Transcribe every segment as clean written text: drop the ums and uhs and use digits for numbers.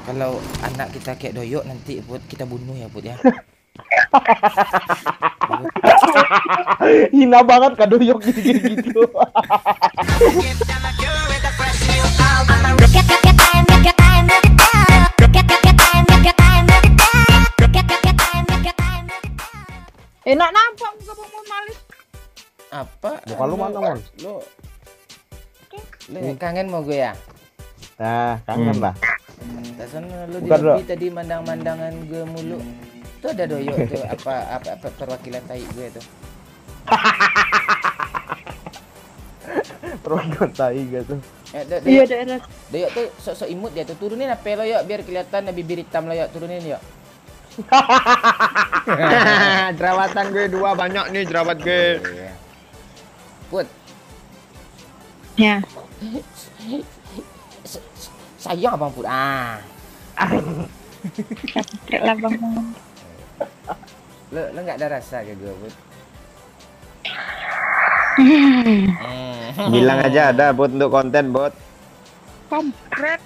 Kalau anak kita kayak doyok nanti buat kita bunuh ya Put ya. Hina banget Kak Doyok gitu. Enak nampak muka Mon malis. Apa? Muka lu mana, Mon? Lu kangen mau gue ya? Nah, kangen lah. Tasan lu di Bukan, Bro. lobi tadi mandang-mandangan gue mulu. Tuh ada doyok tuh apa perwakilan tai gue tuh. Perwakilan tai gitu. Iya daerah. Doyok tuh sok-sok imut dia tuh. Turunin apa lo yuk biar kelihatan bibir hitam lo yuk. Turunin yuk. Jerawatan gue 2 banyak nih jerawat gue. Put. Ya. Sayang abang Put. Kayak lah Bang Mon. Lo nggak ada rasa ke gue Put. Bilang aja ada buat untuk konten bot. Kompret.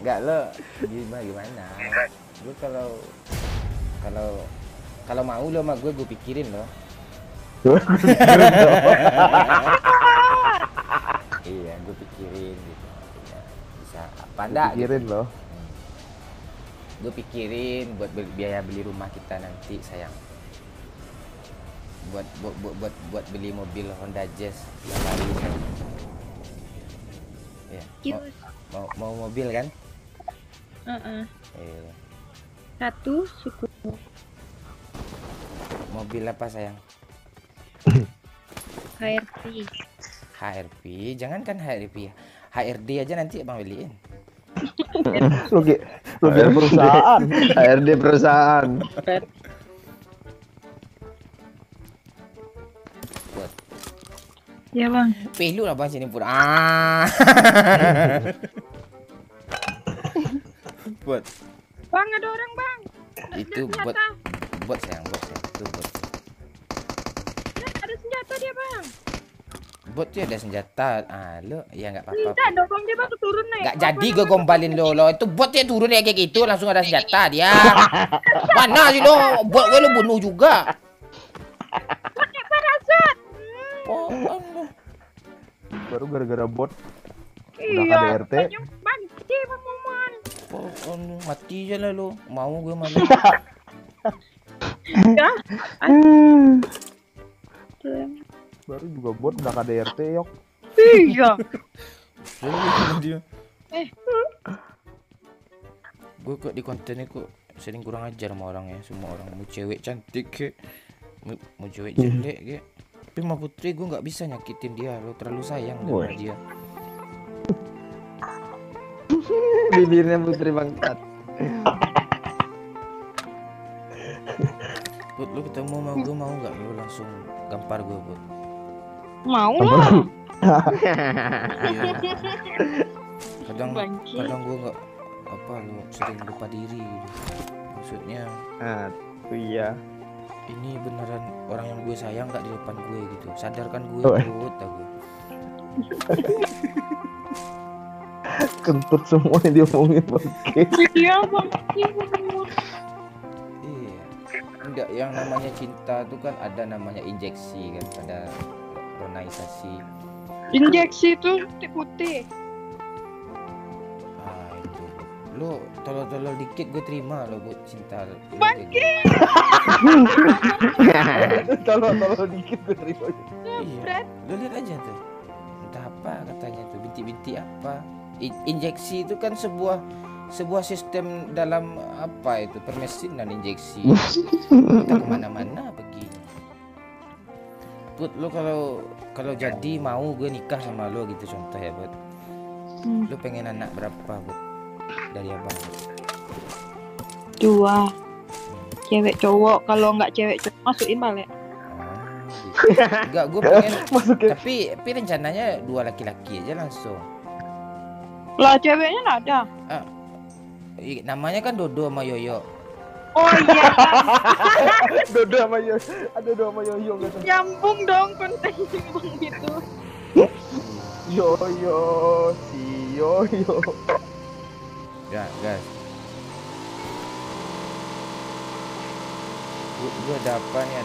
Enggak lo gimana? Gue kalau mau lo sama gue pikirin lo. Iya, gue pikirin gitu. Ya, bisa apa enggak? Pikirin Gitu. loh. Gue pikirin buat biaya beli rumah kita nanti sayang. Buat beli mobil Honda Jazz yang baru. Ya, mau mobil kan? Satu syukur. Mobil apa sayang? HRV. HRV, jangankan HRV ya. HRD aja nanti abang beliin. Lu perusahaan. HRD perusahaan. Buat Ya Bang. pelu lah bang sini pun. Buat Bang ada orang Bang. itu buat sayang itu buat. Ada senjata dia Bang. Bot tuh ada senjata. Lo ya nggak apa-apa. Tidak dorong dia Bang turun naik. Nggak jadi gue gombalin lo. Itu bot dia turun ya kayak gitu langsung ada senjata dia. Mana sih lo? Bot gue lo bunuh juga. Pakai parasut. Baru gara-gara bot. Iya. KDRT. Mati Bang Momon. Mati aja lah lo. Mau gue malu. Ya. Baru juga bot udah KDRT yok. Iya. Gue kok di kontennya kok sering kurang ajar sama orang ya. Semua orang mau cewek cantik ke, mau cewek jelek ke. Tapi sama Putri gue nggak bisa nyakitin dia. Lo terlalu sayang sama dia. Bibirnya Putri bangsat. Put, lo ketemu sama gue mau nggak? Lo langsung gampar gue Put. Mau lah. Iya. Kadang gue nggak apa lo sering lupa diri gitu. Maksudnya Iya. ini beneran orang yang gue sayang gak di depan gue gitu. Sadarkan gue Put aku. Kentut semua yang diomongin pakai. Iya Bang. Iya. Enggak, yang namanya cinta tuh kan ada namanya injeksi kan, ada ronaisasi. Injeksi itu putih. Itu. Lo tolol-tolol dikit gue terima lo buat cinta. Bangke. Tolong dikit gue terima. Iya. Lo lihat aja tuh. Entah apa katanya tuh, bintik-bintik apa. Injeksi itu kan sebuah sistem dalam apa itu permesinan injeksi. Kita kemana-mana begini. Put, lo kalau jadi mau gue nikah sama lo gitu contoh ya Put. Lo pengen anak berapa Put dari abang? 2. Cewek cowok, kalau nggak cewek cowok masukin balik. Gitu. Enggak, gue pengen Masukin. tapi rencananya 2 laki-laki aja langsung. Lah ceweknya nggak ada. Namanya kan Dodo sama Yoyo. Oh iya. Dodo sama Yoyo. Ada Dodo sama Yoyo gitu. Nyambung dong konten nyambung gitu. Yoyo, si Yoyo. Ya, gas. Gua ada apa nih?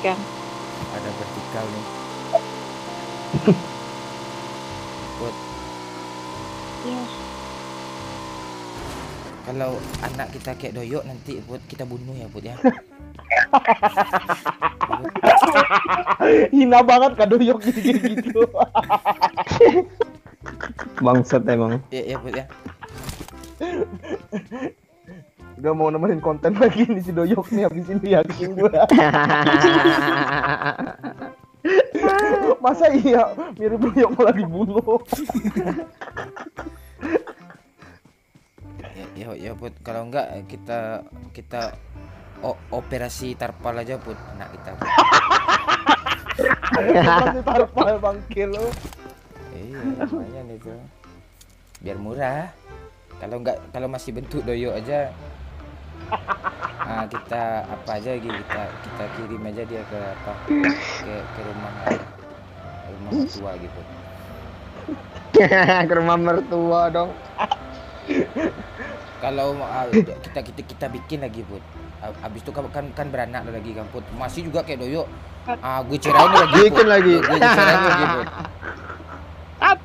Kan. Ada vertikal nih. Put, Ya. kalau anak kita kayak doyok nanti Put kita bunuh ya Put ya. Hina banget Kak Doyok gitu. Bangsat emang. Iya Put ya. Udah mau nemenin konten lagi nih si Doyok nih habis ini yakin gua. Masa iya mirip Doyok malah dibunuh. Ya Put, kalau enggak kita operasi tarpal aja Put anak kita. Put. Masih tarpal bangke lo. Iya, lumayan itu. Biar murah. Kalau masih bentuk doyok aja. Nah, kita apa aja lagi kita kirim aja dia ke ke rumah tua gitu. Ke rumah mertua dong. Kalau kita bikin lagi Put. Abis itu kan beranak lagi kan Put. Masih juga kayak doyok. Gue cerain lagi. Bikin lagi. Gue cerain lagi Put.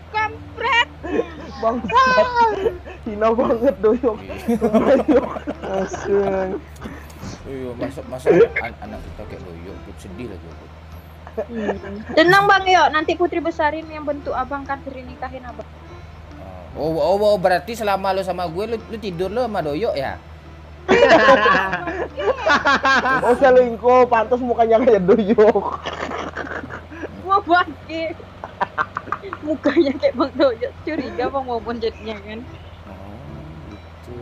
Kampret. Bangsat. Hina banget Doyok. Asyik. Iya, masa anak kita kayak doyok Put, sedih lagi Put. Tenang Bang Yo, nanti Putri besarin yang bentuk abang kan Putri nikahin abang. Oh, berarti selama lu sama gue lu tidur lu sama doyok ya? Oh selingkuh, pantas mukanya kayak Doyok. Wah bangke. Mukanya kayak Bang Doyok, curiga Bang Momon jadinya kan. Oh, gitu.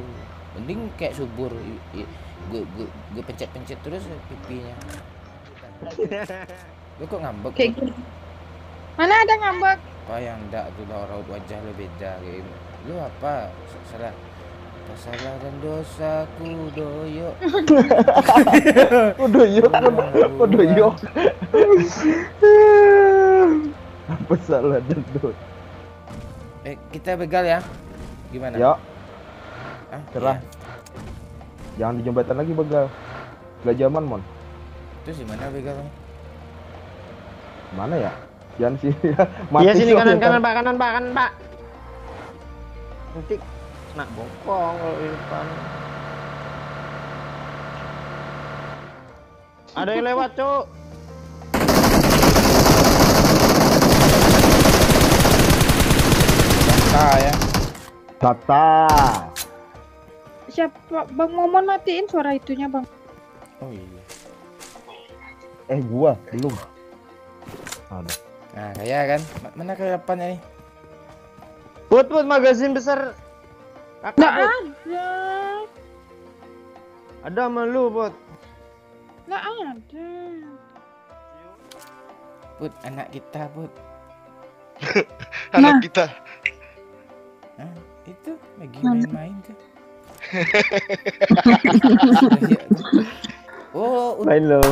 Mending kayak subur. Gue pencet-pencet terus pipinya. Lu kok ngambek? Kayak gitu. Mana ada ngambek? Apa yang enggak tuh raut wajah lu beda kayak gitu. Lu apa? Salah. Salah dan dosaku doyok. Doyok. Doyok. Apa salah dan doyok? Kita begal ya. Gimana? Ya, Iya. cerah. Jangan di jembatan lagi begal. Gak zaman mon. Terus gimana begal? Mana ya? Jangan sini. Iya sini kanan Pak. Nanti nak bokong kalau di depan. Ada yang lewat, Cuk. Ya. Tata. Siapa Bang Momon matiin suara itunya Bang? Oh iya. Gua belum. Aduh. Nah, kayak kan. Mana kelapannya nih? Put magazin besar. Kakak, Nggak Put. ada. Ada sama lu, Put. Nggak ada. Put, anak kita, Put. Anak kita. Hah? Itu lagi Mana? main-main tuh. Oh, Main lo.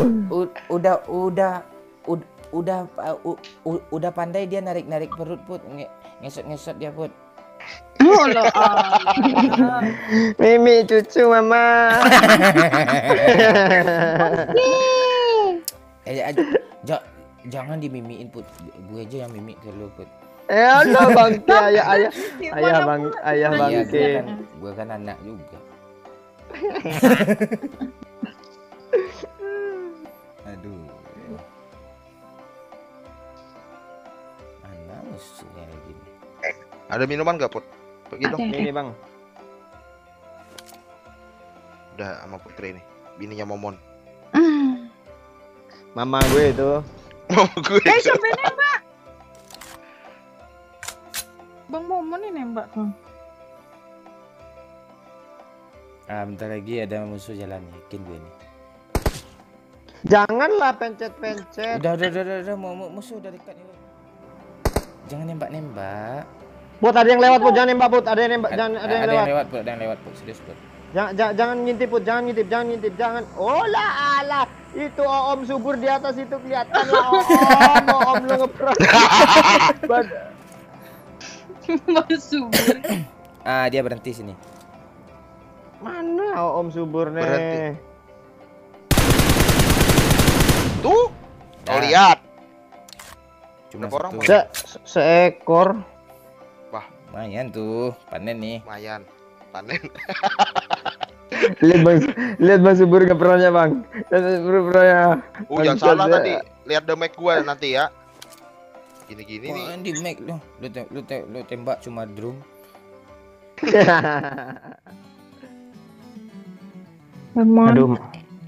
udah pandai dia narik perut Put, ngesot dia Put. Oh lo. Mimi cucu mama. Jangan dimimiin Put, gue aja yang mimik ke lu Put. Allah bangke ayah Iya, bangke. gue kan anak juga. Aduh. Anak musuhnya kayak gini. Ada minuman gak, Put? Pergi dong. Ini bang. Udah sama Putri nih. Bininya Momon. Mama gue itu. Mau gue. Siapa yang nembak? Bang Momon nih nembak Bang. Bentar lagi ada musuh jalan, yakin gue nih. Janganlah pencet-pencet. Udah, musuh udah dekat nih. Jangan nembak. Put ada yang lewat, Put. Jangan nembak, Put. Ada yang nembak, jangan ada yang lewat. Ada yang lewat, Put. Serius, Put. Jangan ngintip, Put. Jangan ngintip. Oh lah alah. Itu Om subur di atas itu kelihatan lah. Om lu ngeprank. Bang Subur. Ah, dia berhenti sini. Mana Om Subur nih? Berhenti. Tuh. Oh Nah. lihat. Cuma Berapa orang, satu. Bang? Seekor. Lumayan tuh, panen nih. Lumayan. Panen. Lihat Bang Subur keperannya Bang. Lihat Subur keperannya. Oh jangan salah tadi. Lihat damage gua nanti ya. Gini-gini nih. Wah, di make lu. Lu tembak cuma drum. Memang. Aduh,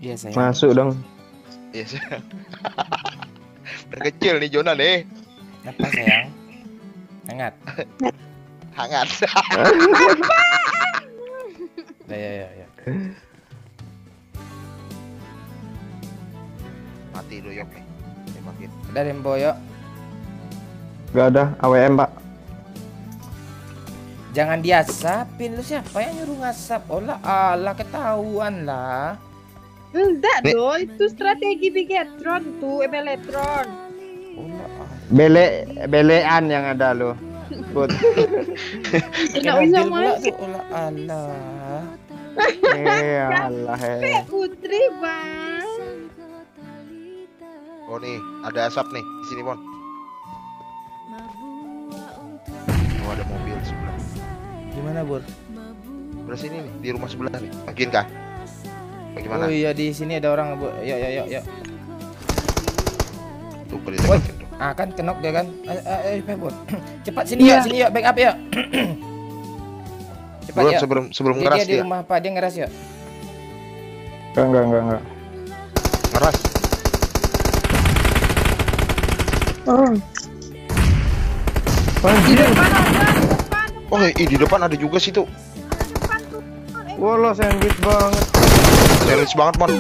Iya sayang. masuk dong. Yes. Udah kecil nih Jona nih. Apa sayang? Hangat. Hangat. Ya. Mati doyok nih. Tembakin. Ada Rembo yuk. Gak ada AWM Pak. Jangan diasapin, lu siapa yang nyuruh ngasap? Olah Allah ketahuan lah. Enggak Nih. doh, itu strategi Bigetron tuh, Beletron. Olah Belean yang ada lo. Put. Tidak bisa pula masuk. tuh. Olah Allah. Allah Putri bang. Oh nih, ada asap nih di sini, Bon. Oh, ada mobil sebelah. Gimana, Bur? Sebelah sini nih, di rumah sebelah nih. Makin kah? Bagaimana? Oh iya, di sini ada orang, Bu. Yuk. Tuh, ditembakin tuh. Ah, kan kenok dia kan. Bur. Cepat sini ya, sini yuk, back up ya. Cepat ya. Sebelum Dia ngeras di dia. rumah apa? Dia ngeras ya. Enggak. Ngeras. Oh. Di depan ada, Oh, di depan ada juga situ. Wah lo sandwich banget. Serius banget, Bon.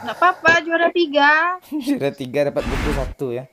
Nggak apa-apa, juara 3. Sudah 3 dapat buku 1 ya.